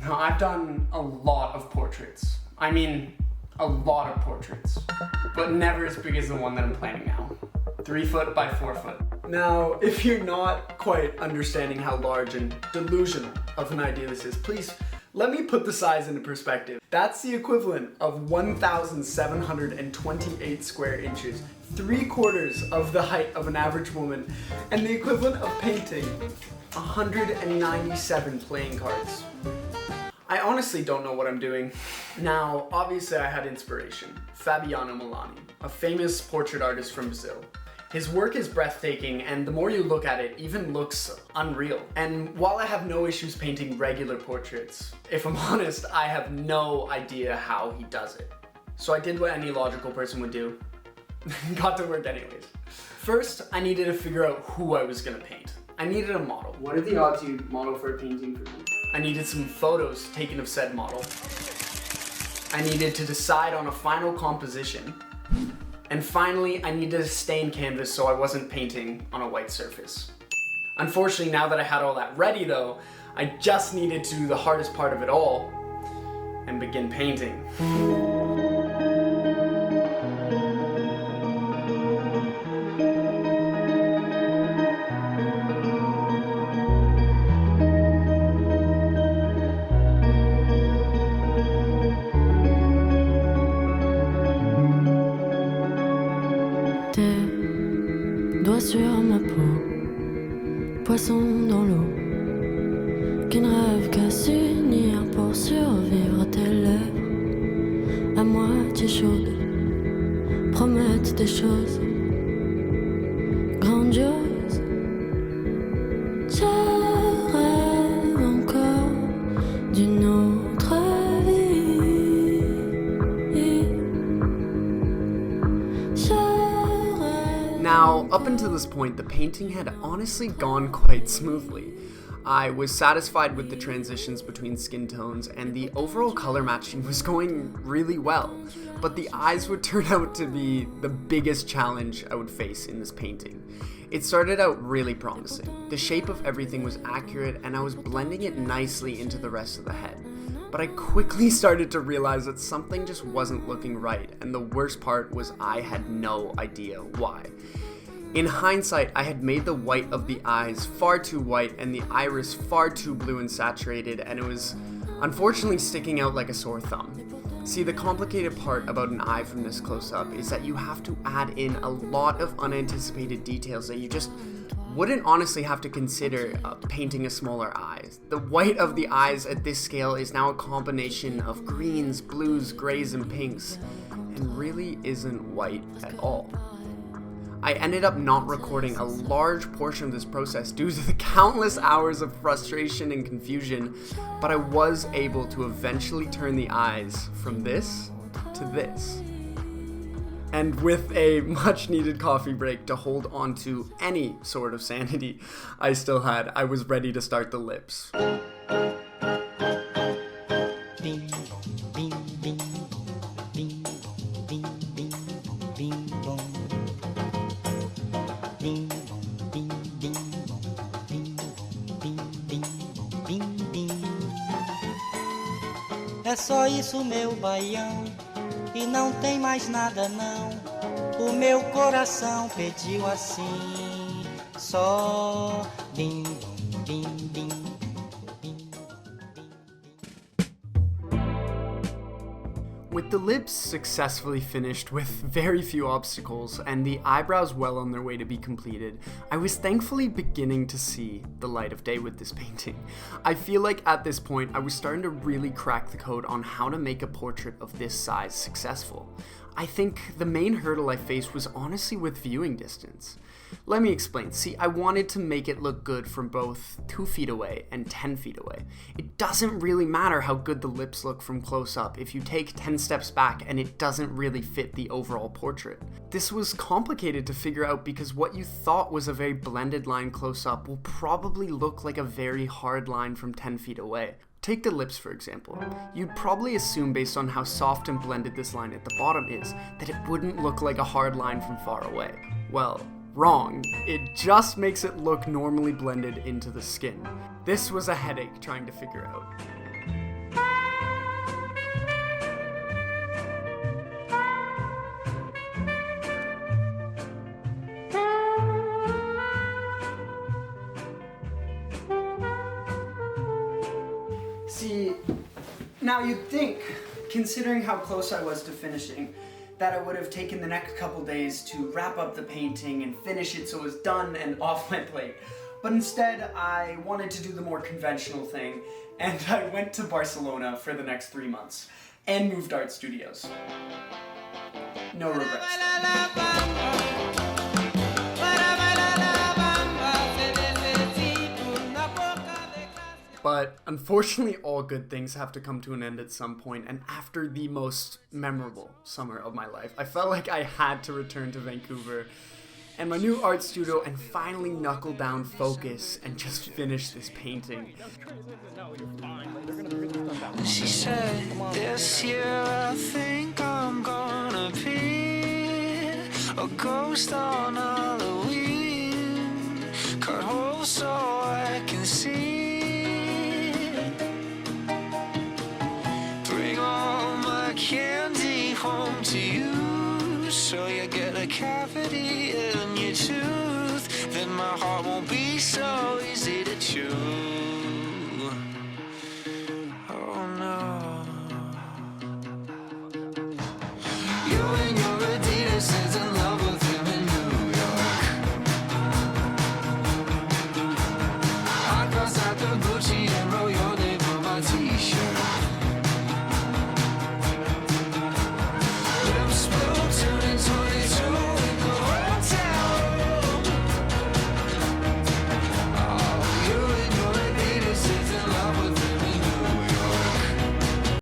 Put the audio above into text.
Now, I've done a lot of portraits. I mean, a lot of portraits, but never as big as the one that I'm planning now. 3 foot by 4 foot. Now, if you're not quite understanding how large and delusional of an idea this is, please let me put the size into perspective. That's the equivalent of 1,728 square inches, 3/4 of the height of an average woman, and the equivalent of painting 197 playing cards. I honestly don't know what I'm doing. Now, obviously I had inspiration. Fabiano Milani, a famous portrait artist from Brazil. His work is breathtaking, and the more you look at it, even looks unreal. And while I have no issues painting regular portraits, if I'm honest, I have no idea how he does it. So I did what any logical person would do. Got to work anyways. First, I needed to figure out who I was gonna paint. I needed a model. What are the odds you'd model for a painting for me? I needed some photos taken of said model. I needed to decide on a final composition. And finally, I needed a stained canvas so I wasn't painting on a white surface. Unfortunately, now that I had all that ready though, I just needed to do the hardest part of it all and begin painting. Doigt sur ma peau, poisson dans l'eau, qui ne rêve qu'à s'unir pour survivre. Tes lèvres à moitié chaudes promettent des choses grandioses. Je rêve encore d'une autre vie. Now, up until this point, the painting had honestly gone quite smoothly. I was satisfied with the transitions between skin tones, and the overall color matching was going really well. But the eyes would turn out to be the biggest challenge I would face in this painting. It started out really promising. The shape of everything was accurate, and I was blending it nicely into the rest of the head. But I quickly started to realize that something just wasn't looking right, and the worst part was I had no idea why. In hindsight, I had made the white of the eyes far too white and the iris far too blue and saturated, and it was unfortunately sticking out like a sore thumb. See, the complicated part about an eye from this close-up is that you have to add in a lot of unanticipated details that you just wouldn't honestly have to consider painting a smaller eye. The white of the eyes at this scale is now a combination of greens, blues, grays, and pinks, and really isn't white at all. I ended up not recording a large portion of this process due to the countless hours of frustration and confusion, but I was able to eventually turn the eyes from this to this. And with a much needed coffee break to hold on to any sort of sanity I still had, I was ready to start the lips. É só isso, meu baião, e não tem mais nada não. O meu coração pediu assim, só bim, bim, bim, bim, bim. With the lips successfully finished with very few obstacles and the eyebrows well on their way to be completed, I was thankfully beginning to see the light of day with this painting. I feel like at this point I was starting to really crack the code on how to make a portrait of this size successful. I think the main hurdle I faced was honestly with viewing distance. Let me explain. See, I wanted to make it look good from both 2 feet away and 10 feet away. It doesn't really matter how good the lips look from close up if you take 10 steps back and it doesn't really fit the overall portrait. This was complicated to figure out because what you thought was a very blended line close up will probably look like a very hard line from 10 feet away. Take the lips, for example. You'd probably assume, based on how soft and blended this line at the bottom is, that it wouldn't look like a hard line from far away. Well, wrong. It just makes it look normally blended into the skin. This was a headache trying to figure out. See, now you'd think, considering how close I was to finishing, that I would have taken the next couple days to wrap up the painting and finish it so it was done and off my plate. But instead, I wanted to do the more conventional thing, and I went to Barcelona for the next 3 months, and moved art studios. No regrets. But unfortunately, all good things have to come to an end at some point, and after the most memorable summer of my life, I felt like I had to return to Vancouver and my new art studio and finally knuckle down, focus, and just finish this painting. She said, this year I think I'm gonna be a ghost on Halloween, cut holes so I can see. Candy home to you, so you get a cab